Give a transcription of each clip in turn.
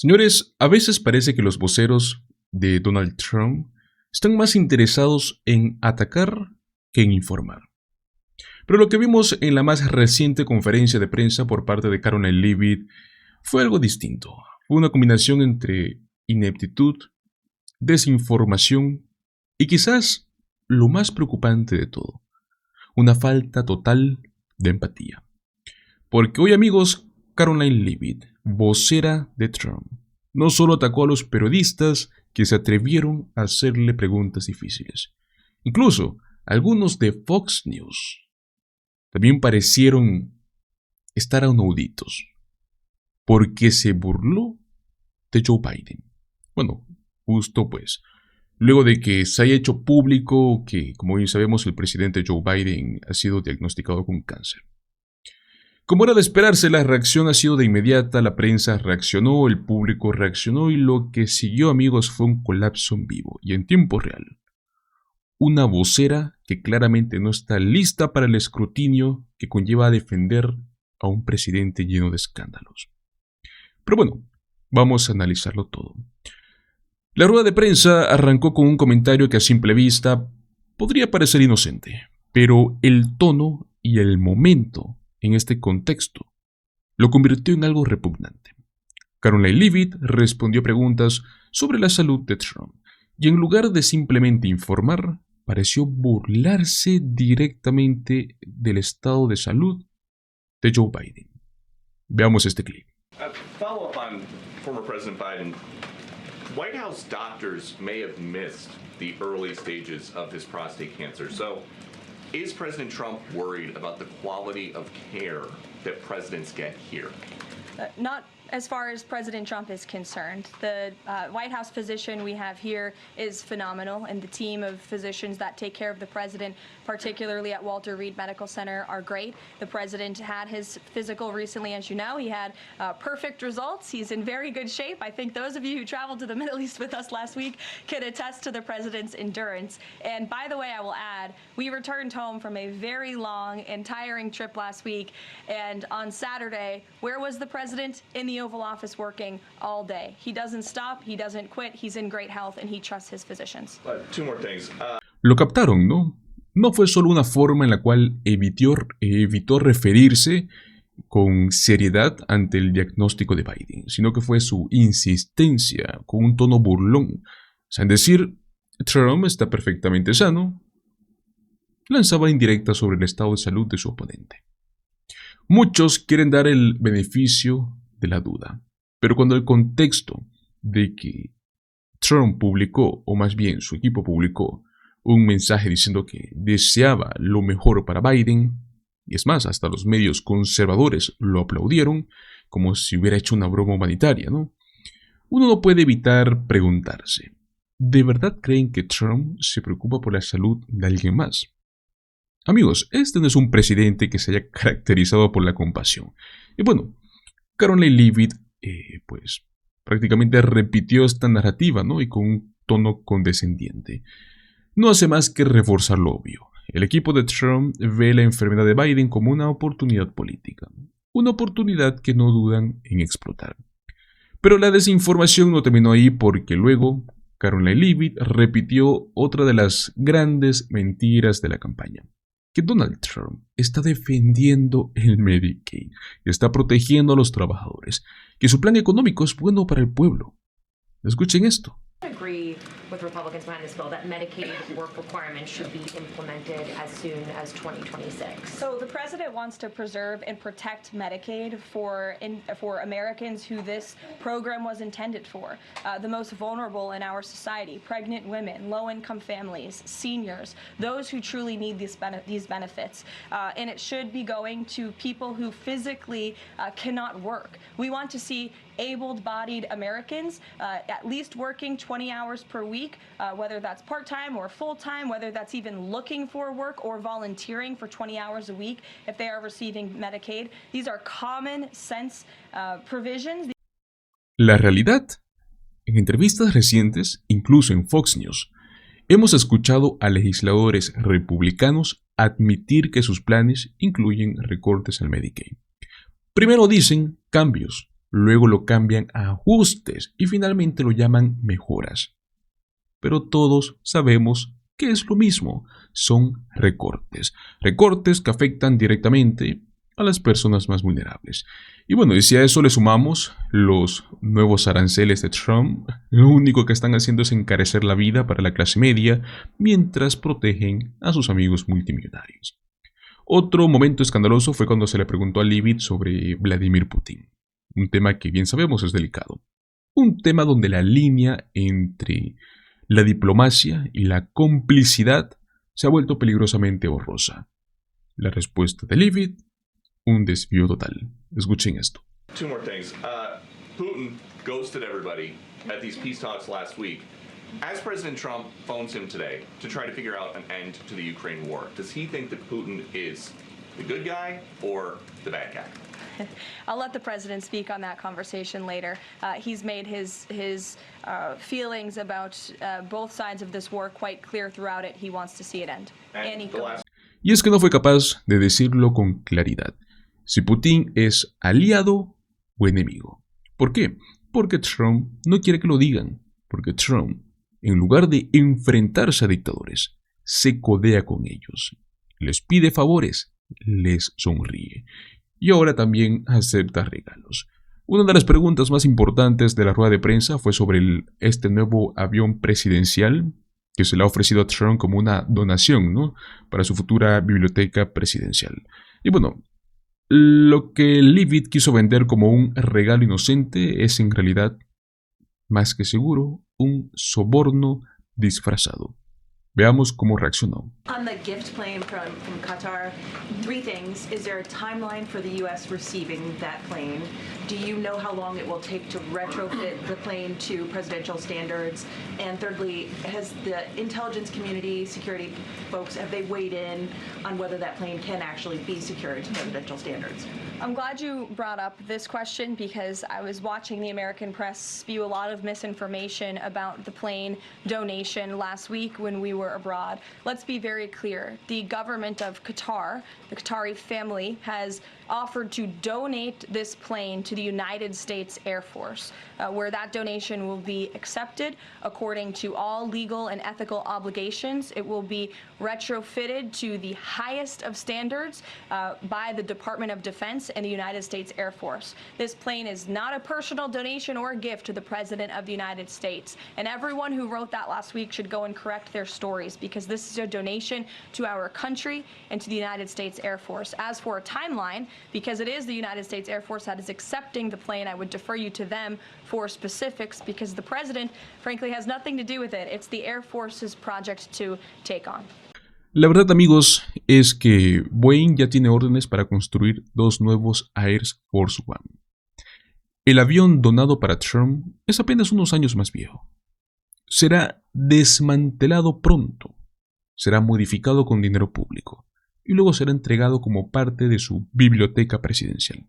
Señores, a veces parece que los voceros de Donald Trump están más interesados en atacar que en informar. Pero lo que vimos en la más reciente conferencia de prensa por parte de Caroline Leavitt fue algo distinto. Fue una combinación entre ineptitud, desinformación y quizás lo más preocupante de todo, una falta total de empatía. Porque hoy, amigos, Caroline Leavitt, vocera de Trump, no solo atacó a los periodistas que se atrevieron a hacerle preguntas difíciles. Incluso algunos de Fox News también parecieron estar auditos, porque se burló de Joe Biden. Bueno, justo pues, luego de que se haya hecho público que, como hoy sabemos, el presidente Joe Biden ha sido diagnosticado con cáncer. Como era de esperarse, la reacción ha sido de inmediata, la prensa reaccionó, el público reaccionó y lo que siguió, amigos, fue un colapso en vivo y en tiempo real. Una vocera que claramente no está lista para el escrutinio que conlleva defender a un presidente lleno de escándalos. Pero bueno, vamos a analizarlo todo. La rueda de prensa arrancó con un comentario que a simple vista podría parecer inocente, pero el tono y el momento en este contexto lo convirtió en algo repugnante. Caroline Leavitt respondió preguntas sobre la salud de Trump y en lugar de simplemente informar, pareció burlarse directamente del estado de salud de Joe Biden. Veamos este clip. Follow up on former President Biden. White House doctors may have missed the early stages of his prostate cancer. So, is President Trump worried about the quality of care that presidents get here? Not as far as President Trump is concerned. The White House physician we have here is phenomenal, and the team of physicians that take care of the president, particularly at Walter Reed Medical Center, are great. The president had his physical recently, as you know. He had perfect results. He's in very good shape. I think those of you who traveled to the Middle East with us last week can attest to the president's endurance. And by the way, I will add, we returned home from a very long and tiring trip last week, and on Saturday, where was the president? In the Oval Office working all day. He doesn't stop, he doesn't quit, he's in great health, and he trusts his physicians. Two more things. Lo captaron, ¿no? No fue solo una forma en la cual evitó referirse con seriedad ante el diagnóstico de Biden, sino que fue su insistencia con un tono burlón. O sea, en decir, Trump está perfectamente sano, lanzaba indirectas sobre el estado de salud de su oponente. Muchos quieren dar el beneficio de la duda, pero cuando el contexto de que Trump publicó, o más bien su equipo publicó, un mensaje diciendo que deseaba lo mejor para Biden, y es más, hasta los medios conservadores lo aplaudieron, como si hubiera hecho una broma humanitaria, ¿no? Uno no puede evitar preguntarse, ¿de verdad creen que Trump se preocupa por la salud de alguien más? Amigos, este no es un presidente que se haya caracterizado por la compasión. Y bueno, Caroline Leavitt, pues prácticamente repitió esta narrativa, ¿no? Y con un tono condescendiente. No hace más que reforzar lo obvio. El equipo de Trump ve la enfermedad de Biden como una oportunidad política. Una oportunidad que no dudan en explotar. Pero la desinformación no terminó ahí porque luego Caroline Leavitt repitió otra de las grandes mentiras de la campaña. Que Donald Trump está defendiendo el Medicaid, está protegiendo a los trabajadores, que su plan económico es bueno para el pueblo. Escuchen esto. Agree with Republicans behind this bill that Medicaid work requirements should be implemented as soon as 2026. So the president wants to preserve and protect Medicaid for Americans who this program was intended for, the most vulnerable in our society, pregnant women, low-income families, seniors, those who truly need these benefits. And it should be going to people who physically cannot work. We want to see able-bodied Americans at least working 20 hours per week, whether that's part-time or full-time, whether that's even looking for work or volunteering for 20 hours a week if they are receiving Medicaid. These are common sense provisions. La realidad, en entrevistas recientes, incluso en Fox News, hemos escuchado a legisladores republicanos admitir que sus planes incluyen recortes al Medicaid. Primero dicen cambios, luego lo cambian a ajustes y finalmente lo llaman mejoras. Pero todos sabemos que es lo mismo, son recortes. Recortes que afectan directamente a las personas más vulnerables. Y bueno, y si a eso le sumamos los nuevos aranceles de Trump, lo único que están haciendo es encarecer la vida para la clase media mientras protegen a sus amigos multimillonarios. Otro momento escandaloso fue cuando se le preguntó a Leavitt sobre Vladimir Putin, un tema que bien sabemos es delicado, un tema donde la línea entre la diplomacia y la complicidad se ha vuelto peligrosamente borrosa. La respuesta de Leavitt: un desvío total. Escuchen esto. Two more things. Putin ghosted everybody at these peace talks last week. As President Trump phones him today to try to figure out an end to the Ukraine war, does he think that Putin is the good guy or the bad guy? I'll let the president speak on that conversation later. He's made his feelings about both sides of this war quite clear throughout it. He wants to see it end. Y es que no fue capaz de decirlo con claridad, si Putin es aliado o enemigo. ¿Por qué? Porque Trump no quiere que lo digan, porque Trump, en lugar de enfrentarse a dictadores, se codea con ellos, les pide favores, les sonríe y ahora también acepta regalos. Una de las preguntas más importantes de la rueda de prensa fue sobre este nuevo avión presidencial que se le ha ofrecido a Trump como una donación, ¿no?, para su futura biblioteca presidencial. Y bueno, lo que Leavitt quiso vender como un regalo inocente es en realidad, más que seguro, un soborno disfrazado. Veamos cómo reaccionó. On the gift plane from Qatar, three things. Is there a timeline for the U.S. receiving that plane? Do you know how long it will take to retrofit the plane to presidential standards? And thirdly, has the intelligence community, security folks, have they weighed in on whether that plane can actually be secured to presidential standards? I'm glad you brought up this question because I was watching the American press spew a lot of misinformation about the plane donation last week when we were abroad. Let's be very clear. The government of Qatar, the Qatari family, has offered to donate this plane to the United States Air Force, where that donation will be accepted according to all legal and ethical obligations. It will be retrofitted to the highest of standards by the Department of Defense and the United States Air Force. This plane is not a personal donation or a gift to the President of the United States. And everyone who wrote that last week should go and correct their stories because this is a donation to our country and to the United States Air Force. As for a timeline, because it is the United States Air Force that is accepting the plane, I would defer you to them for specifics because the President, frankly, has nothing to do with it. It's the Air Force's project to take on. La verdad, amigos, es que Boeing ya tiene órdenes para construir dos nuevos Air Force One. El avión donado para Trump es apenas unos años más viejo. Será desmantelado pronto, será modificado con dinero público y luego será entregado como parte de su biblioteca presidencial.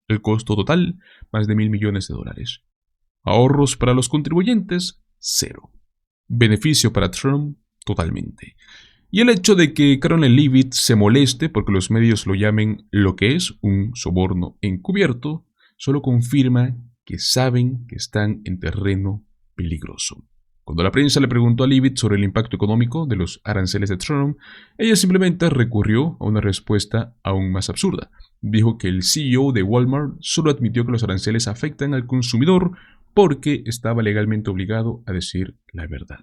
El costo total, más de $1,000 millones. Ahorros para los contribuyentes, 0. Beneficio para Trump, totalmente. Y el hecho de que Caroline Leavitt se moleste porque los medios lo llamen lo que es un soborno encubierto, solo confirma que saben que están en terreno peligroso. Cuando la prensa le preguntó a Leavitt sobre el impacto económico de los aranceles de Trump, ella simplemente recurrió a una respuesta aún más absurda. Dijo que el CEO de Walmart solo admitió que los aranceles afectan al consumidor porque estaba legalmente obligado a decir la verdad.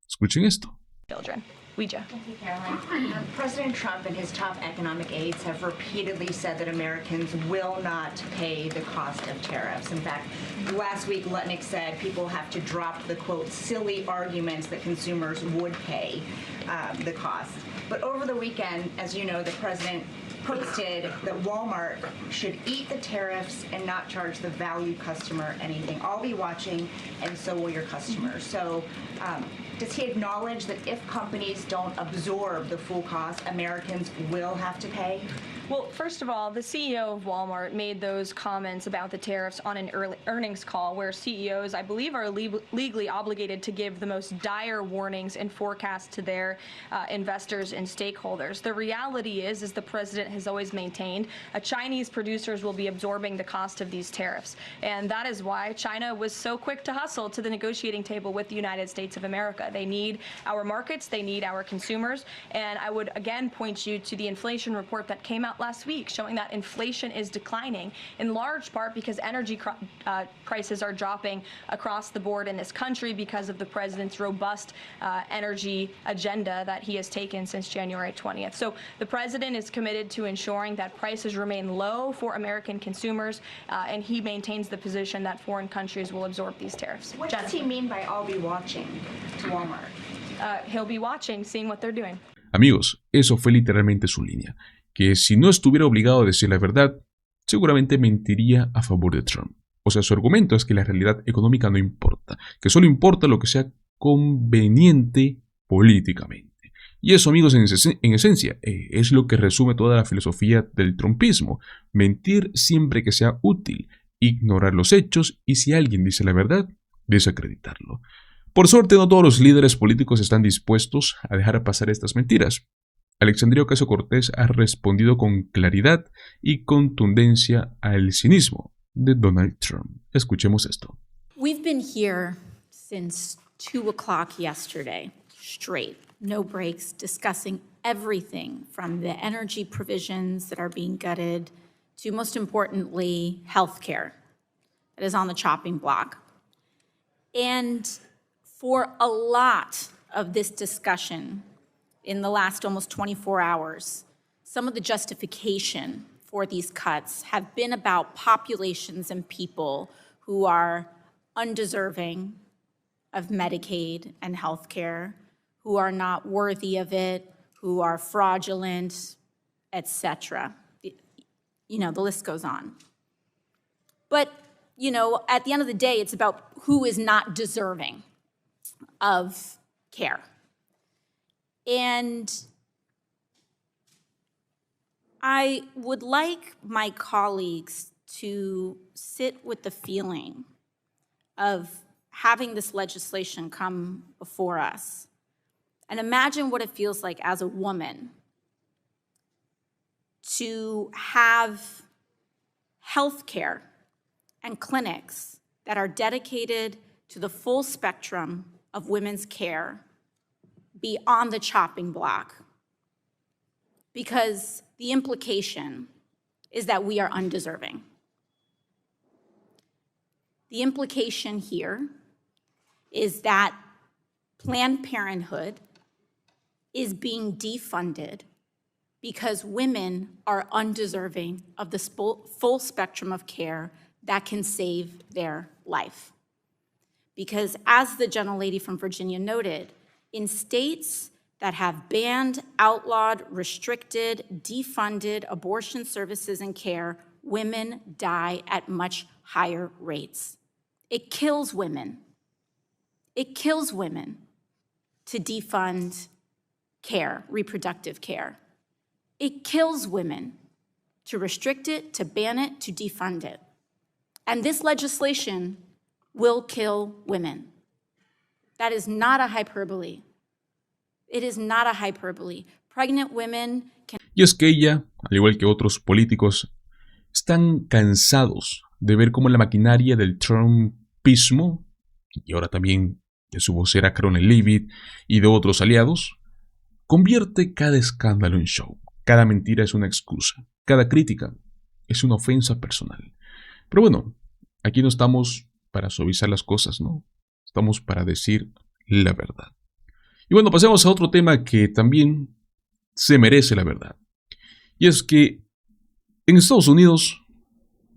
Escuchen esto. Children. Ouija. Thank you, Caroline. President Trump and his top economic aides have repeatedly said that Americans will not pay the cost of tariffs. In fact, last week, Lutnick said people have to drop the, quote, silly arguments that consumers would pay the cost. But over the weekend, as you know, the president posted that Walmart should eat the tariffs and not charge the value customer anything. I'll be watching, and so will your customers. So does he acknowledge that if companies don't absorb the full cost, Americans will have to pay? Well, first of all, the CEO of Walmart made those comments about the tariffs on an earnings call where CEOs, I believe, are legally obligated to give the most dire warnings and forecasts to their investors and stakeholders. The reality is the president has always maintained, Chinese producers will be absorbing the cost of these tariffs. And that is why China was so quick to hustle to the negotiating table with the United States of America. They need our markets, they need our consumers, and I would again point you to the inflation report that came out last week showing that inflation is declining in large part because energy prices are dropping across the board in this country because of the president's robust energy agenda that he has taken since January 20th. So the president is committed to ensuring that prices remain low for American consumers, and he maintains the position that foreign countries will absorb these tariffs. What does he mean by I'll be watching to Walmart? He'll be watching, seeing what they're doing. Amigos, eso fue literalmente su línea, que si no estuviera obligado a decir la verdad, seguramente mentiría a favor de Trump. O sea, su argumento es que la realidad económica no importa, que solo importa lo que sea conveniente políticamente. Y eso, amigos, en esencia, es lo que resume toda la filosofía del trumpismo. Mentir siempre que sea útil, ignorar los hechos y si alguien dice la verdad, desacreditarlo. Por suerte, no todos los líderes políticos están dispuestos a dejar pasar estas mentiras. Alexandria Ocasio-Cortez ha respondido con claridad y contundencia al cinismo de Donald Trump. Escuchemos esto. We've been here since 2 o'clock yesterday, straight, no breaks, discussing everything from the energy provisions that are being gutted to, most importantly, healthcare that is on the chopping block. And for a lot of this discussion in the last almost 24 hours, some of the justification for these cuts have been about populations and people who are undeserving of Medicaid and health care, who are not worthy of it, who are fraudulent, etc. You know, the list goes on. But, you know, at the end of the day, it's about who is not deserving of care. And I would like my colleagues to sit with the feeling of having this legislation come before us and imagine what it feels like as a woman to have health care and clinics that are dedicated to the full spectrum of women's care be on the chopping block, because the implication is that we are undeserving. The implication here is that Planned Parenthood is being defunded because women are undeserving of the full spectrum of care that can save their life. Because as the gentlelady from Virginia noted, in states that have banned, outlawed, restricted, defunded abortion services and care, women die at much higher rates. It kills women. It kills women to defund care, reproductive care. It kills women to restrict it, to ban it, to defund it. And this legislation will kill women. That is not a hyperbole. It is not a hyperbole. Pregnant women can... Y es que ella, al igual que otros políticos, están cansados de ver cómo la maquinaria del trumpismo, y ahora también de su vocera Caroline Leavitt y de otros aliados, convierte cada escándalo en show. Cada mentira es una excusa. Cada crítica es una ofensa personal. Pero bueno, aquí no estamos para suavizar las cosas, ¿no? Estamos para decir la verdad. Y bueno, pasemos a otro tema que también se merece la verdad. Y es que en Estados Unidos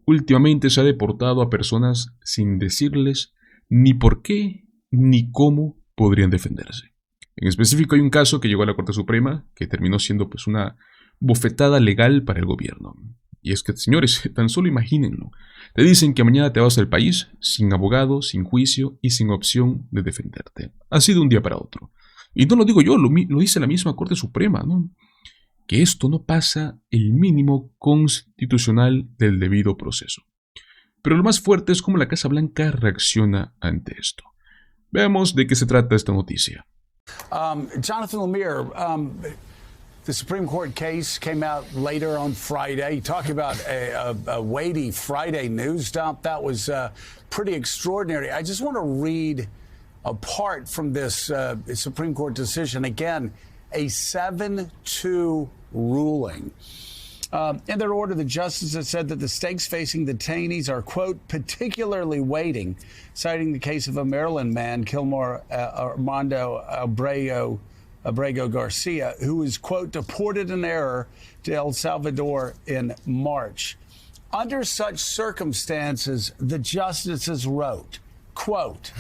últimamente se ha deportado a personas sin decirles ni por qué ni cómo podrían defenderse. En específico hay un caso que llegó a la Corte Suprema que terminó siendo pues una bofetada legal para el gobierno. Y es que, señores, tan solo imagínenlo. Te dicen que mañana te vas del país sin abogado, sin juicio y sin opción de defenderte. Así de un día para otro. Y no lo digo yo, lo dice la misma Corte Suprema, ¿no? Que esto no pasa el mínimo constitucional del debido proceso. Pero lo más fuerte es cómo la Casa Blanca reacciona ante esto. Veamos de qué se trata esta noticia. Jonathan Lemire, The Supreme Court case came out later on Friday. Talk about a weighty Friday news dump. That was pretty extraordinary. I just want to read apart from this Supreme Court decision. Again, a 7-2 ruling. In their order, the justices said that the stakes facing detainees are, quote, particularly weighting, citing the case of a Maryland man, Kilmore Armando Abrego Garcia, who was, quote, deported in error to El Salvador in March. Under such circumstances, the justices wrote, quote,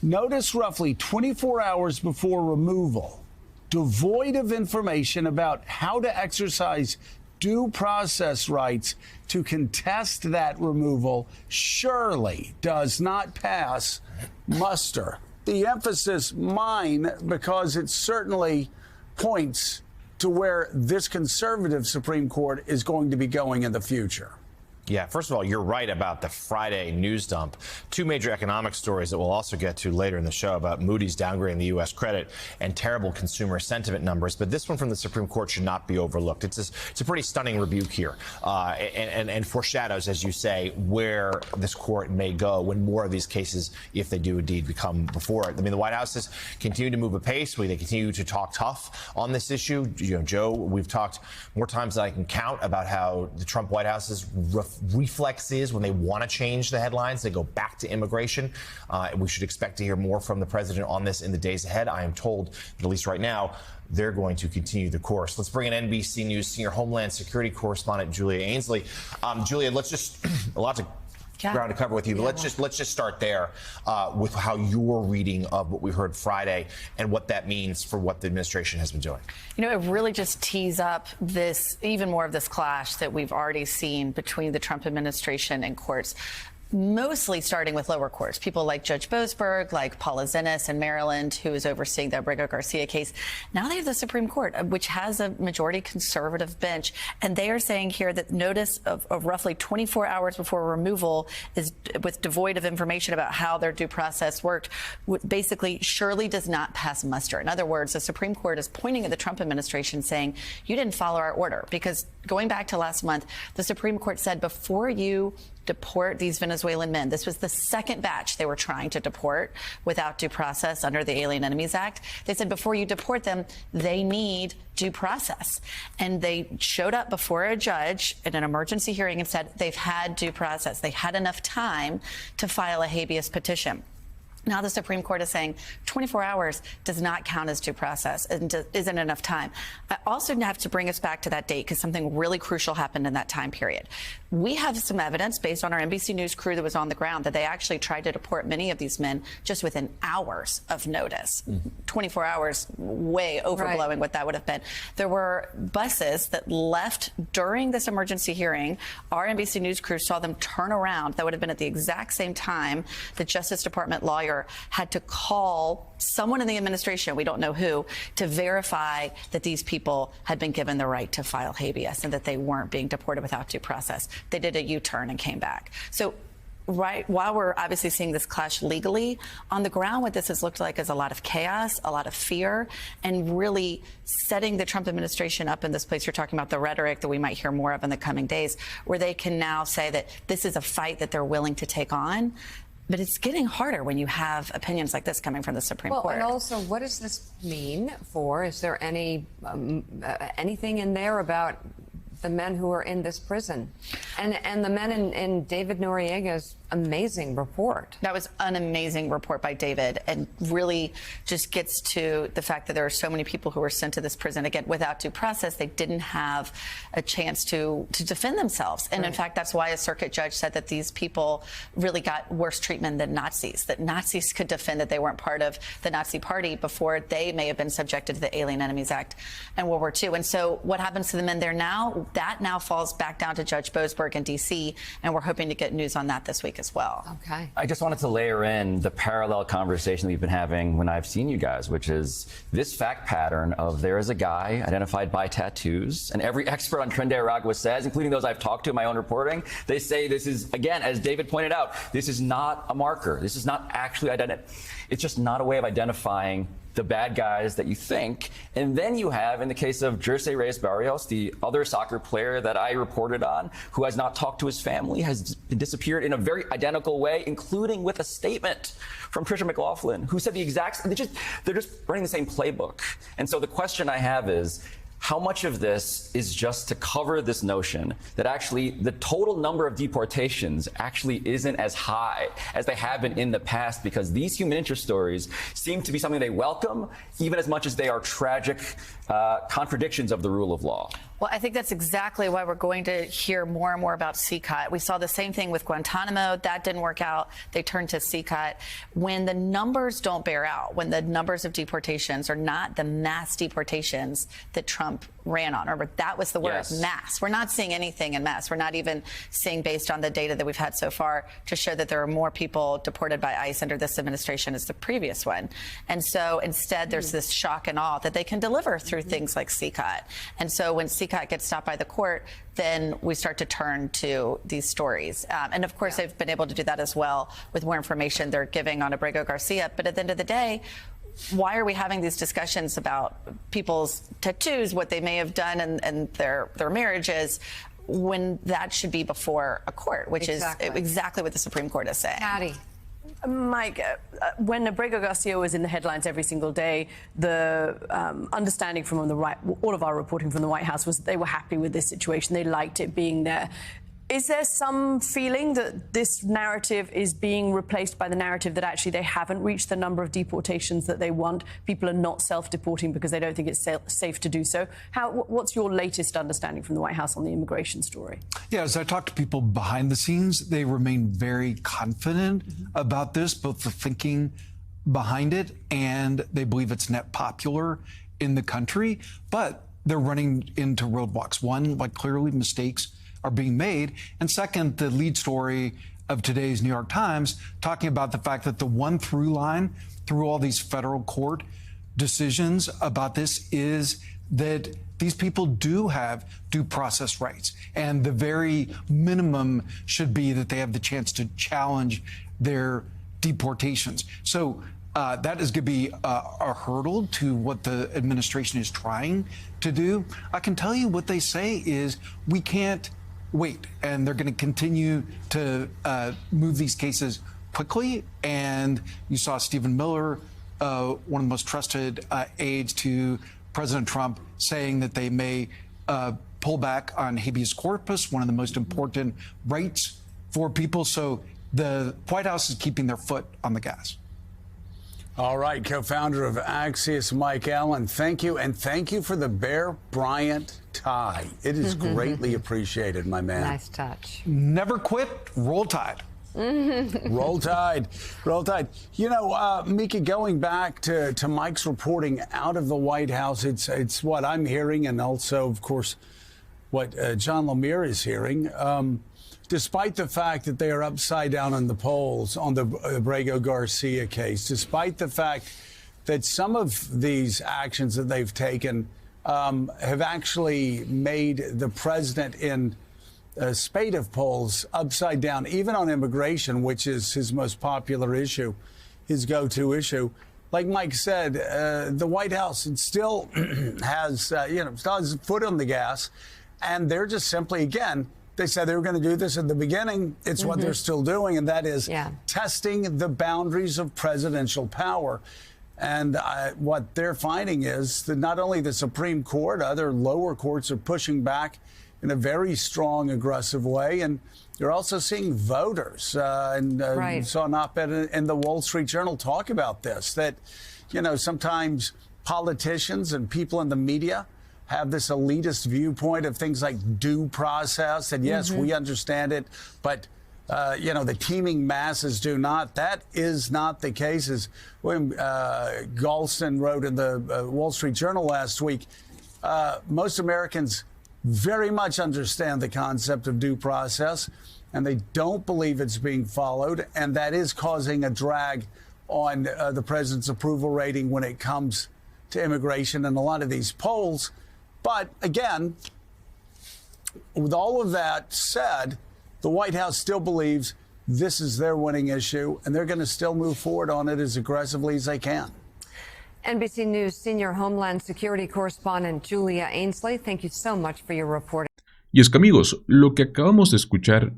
notice roughly 24 hours before removal, devoid of information about how to exercise due process rights to contest that removal surely does not pass muster. The emphasis mine because it certainly points to where this conservative Supreme Court is going to be going in the future. Yeah, first of all, you're right about the Friday news dump. Two major economic stories that we'll also get to later in the show about Moody's downgrading the U.S. credit and terrible consumer sentiment numbers. But this one from the Supreme Court should not be overlooked. It's a pretty stunning rebuke here and foreshadows, as you say, where this court may go when more of these cases, if they do indeed become before it. I mean, the White House has continued to move apace. They continue to talk tough on this issue. You know, Joe, we've talked more times than I can count about how the Trump White House's reflex is when they want to change the headlines, they go back to immigration. We should expect to hear more from the president on this in the days ahead. I am told that at least right now, they're going to continue the course. Let's bring in NBC News senior Homeland Security correspondent Julia Ainsley. Julia, let's just a lot to ground to cover with you, but let's just start there with how you're reading of what we heard Friday and what that means for what the administration has been doing. You know, it really just tees up this, even more of this clash that we've already seen between the Trump administration and courts. Mostly starting with lower courts, people like Judge Boasberg, like Paula Zinnes in Maryland, who is overseeing the Abrego Garcia case. Now they have the Supreme Court, which has a majority conservative bench. And they are saying here that notice of roughly 24 hours before removal is with devoid of information about how their due process worked, basically surely does not pass muster. In other words, the Supreme Court is pointing at the Trump administration saying, you didn't follow our order. Because going back to last month, the Supreme Court said before you deport these Venezuelan men. This was the second batch they were trying to deport without due process under the Alien Enemies Act. They said before you deport them, they need due process. And they showed up before a judge in an emergency hearing and said they've had due process. They had enough time to file a habeas petition. Now the Supreme Court is saying 24 hours does not count as due process and isn't enough time. I also have to bring us back to that date because something really crucial happened in that time period. We have some evidence based on our NBC News crew that was on the ground that they actually tried to deport many of these men just within hours of notice. 24 hours, way overblowing what that would have been. There were buses that left during this emergency hearing. Our NBC News crew saw them turn around. That would have been at the exact same time the Justice Department lawyer had to call someone in the administration, we don't know who, to verify that these people had been given the right to file habeas and that they weren't being deported without due process. They did a U-turn and came back. So right while we're obviously seeing this clash legally, on the ground what this has looked like is a lot of chaos, a lot of fear, and really setting the Trump administration up in this place. You're talking about the rhetoric that we might hear more of in the coming days, where they can now say that this is a fight that they're willing to take on. But it's getting harder when you have opinions like this coming from the Supreme Court. And also, what does this mean for, is there any anything in there about the men who are in this prison and the men in David Noriega's amazing report? That was an amazing report by David, and really just gets to the fact that there are so many people who were sent to this prison, again, without due process. They didn't have a chance to defend themselves. And in fact, that's why a circuit judge said that these people really got worse treatment than Nazis, that Nazis could defend that they weren't part of the Nazi party before they may have been subjected to the Alien Enemies Act and World War II. And so what happens to the men there now? That now falls back down to Judge Boasberg in D.C., and we're hoping to get news on that this week as well. Okay. I just wanted to layer in the parallel conversation we've been having when I've seen you guys, which is this fact pattern of there is a guy identified by tattoos, and every expert on Tren de Aragua says, including those I've talked to in my own reporting, they say this is, again, as David pointed out, this is not a marker. This is not actually it's just not a way of identifying the bad guys that you think. And then you have, in the case of Jersey Reyes Barrios, the other soccer player that I reported on, who has not talked to his family, has disappeared in a very identical way, including with a statement from Tricia McLaughlin, who said the exact, they're just running the same playbook. And so the question I have is, how much of this is just to cover this notion that actually the total number of deportations actually isn't as high as they have been in the past, because these human interest stories seem to be something they welcome even as much as they are tragic contradictions of the rule of law? Well, I think that's exactly why we're going to hear more and more about CCOT. We saw the same thing with Guantanamo. That didn't work out. They turned to CCOT. When the numbers don't bear out, when the numbers of deportations are not the mass deportations that Trump ran on, remember, that was the word, yes. Mass. We're not seeing anything in mass. We're not even seeing, based on the data that we've had so far, to show that there are more people deported by ICE under this administration as the previous one. And so instead, there's this shock and awe that they can deliver through things like CCOT. And so when CCOT gets stopped by the court, then we start to turn to these stories. And of course, they've been able to do that as well with more information they're giving on Abrego Garcia. But at the end of the day, why are we having these discussions about people's tattoos, what they may have done and their marriages, when that should be before a court, which is exactly what the Supreme Court is saying? Patty. Mike, when Abrego Garcia was in the headlines every single day, the understanding from all of our reporting from the White House was that they were happy with this situation. They liked it being there. Is there some feeling that this narrative is being replaced by the narrative that actually they haven't reached the number of deportations that they want? People are not self-deporting because they don't think it's safe to do so. What's your latest understanding from the White House on the immigration story? Yeah, as I talk to people behind the scenes, they remain very confident about this, both the thinking behind it and they believe it's net popular in the country. But they're running into roadblocks. One, like clearly mistakes are being made. And second, the lead story of today's New York Times talking about the fact that the one through line through all these federal court decisions about this is that these people do have due process rights. And the very minimum should be that they have the chance to challenge their deportations. So that is going to be a hurdle to what the administration is trying to do. I can tell you what they say is we can't wait, and they're going to continue to move these cases quickly. And you saw Stephen Miller, one of the most trusted aides to President Trump, saying that they may pull back on habeas corpus, one of the most important rights for people. So the White House is keeping their foot on the gas. All right, co-founder of Axios, Mike Allen, thank you. And thank you for the Bear Bryant tie. It is greatly appreciated, my man. Nice touch. Never quit, roll tide. Roll Tide. Roll Tide. You know, Mika, going back to Mike's reporting out of the White House, it's what I'm hearing, and also, of course, what John Lemire is hearing. Despite the fact that they are upside down in the polls on the Abrego Garcia case, despite the fact that some of these actions that they've taken have actually made the president in a spate of polls upside down, even on immigration, which is his most popular issue, his go-to issue. Like Mike said, the White House still has, still has a foot on the gas, and they're just simply, again, they said they were going to do this at the beginning. It's what they're still doing, and that is testing the boundaries of presidential power. And what they're finding is that not only the Supreme Court, other lower courts are pushing back in a very strong, aggressive way. And you're also seeing voters. Saw an op-ed in the Wall Street Journal talk about this, that, sometimes politicians and people in the media have this elitist viewpoint of things like due process. And yes, we understand it, but the teeming masses do not. That is not the case. As William Galston wrote in the Wall Street Journal last week, most Americans very much understand the concept of due process, and they don't believe it's being followed. And that is causing a drag on the president's approval rating when it comes to immigration in a lot of these polls. But again, with all of that said, the White House still believes this is their winning issue, and they're going to still move forward on it as aggressively as they can. NBC News senior Homeland Security correspondent Julia Ainsley, thank you so much for your reporting. Y es que amigos, lo que acabamos de escuchar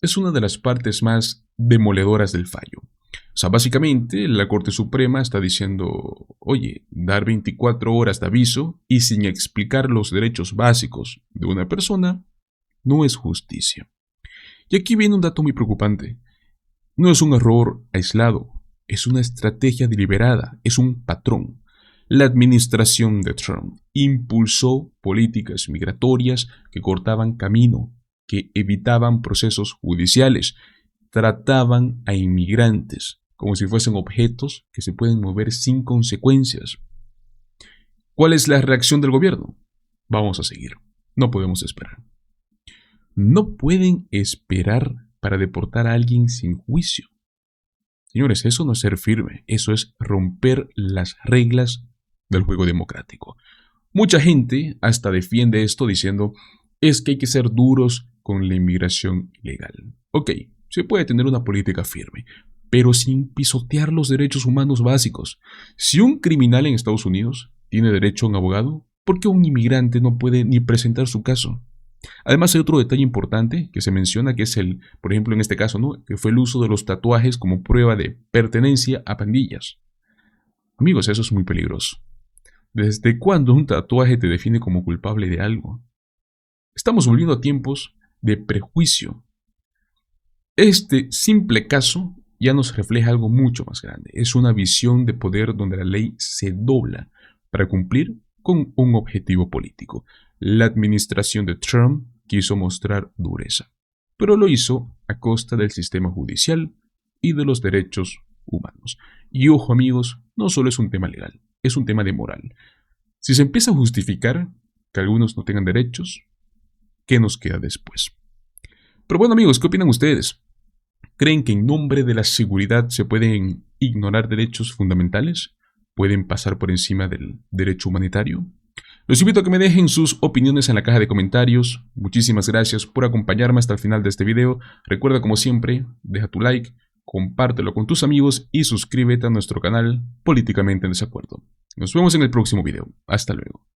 es una de las partes más demoledoras del fallo. O sea, básicamente la Corte Suprema está diciendo, oye, dar 24 horas de aviso y sin explicar los derechos básicos de una persona no es justicia. Y aquí viene un dato muy preocupante. No es un error aislado, es una estrategia deliberada, es un patrón. La administración de Trump impulsó políticas migratorias que cortaban camino, que evitaban procesos judiciales, trataban a inmigrantes como si fuesen objetos que se pueden mover sin consecuencias. ¿Cuál es la reacción del gobierno? Vamos a seguir. No podemos esperar. No pueden esperar para deportar a alguien sin juicio. Señores, eso no es ser firme, eso es romper las reglas del juego democrático. Mucha gente hasta defiende esto diciendo, es que hay que ser duros con la inmigración ilegal. Ok, se puede tener una política firme, pero sin pisotear los derechos humanos básicos. Si un criminal en Estados Unidos tiene derecho a un abogado, ¿por qué un inmigrante no puede ni presentar su caso? Además hay otro detalle importante que se menciona que es por ejemplo en este caso, ¿no? Que fue el uso de los tatuajes como prueba de pertenencia a pandillas. Amigos, eso es muy peligroso. ¿Desde cuándo un tatuaje te define como culpable de algo? Estamos volviendo a tiempos de prejuicio. Este simple caso ya nos refleja algo mucho más grande. Es una visión de poder donde la ley se dobla para cumplir con un objetivo político. La administración de Trump quiso mostrar dureza, pero lo hizo a costa del sistema judicial y de los derechos humanos. Y ojo amigos, no solo es un tema legal, es un tema de moral. Si se empieza a justificar que algunos no tengan derechos, ¿qué nos queda después? Pero bueno amigos, ¿qué opinan ustedes? ¿Creen que en nombre de la seguridad se pueden ignorar derechos fundamentales? ¿Pueden pasar por encima del derecho humanitario? Los invito a que me dejen sus opiniones en la caja de comentarios. Muchísimas gracias por acompañarme hasta el final de este video. Recuerda como siempre, deja tu like, compártelo con tus amigos y suscríbete a nuestro canal Políticamente en Desacuerdo. Nos vemos en el próximo video. Hasta luego.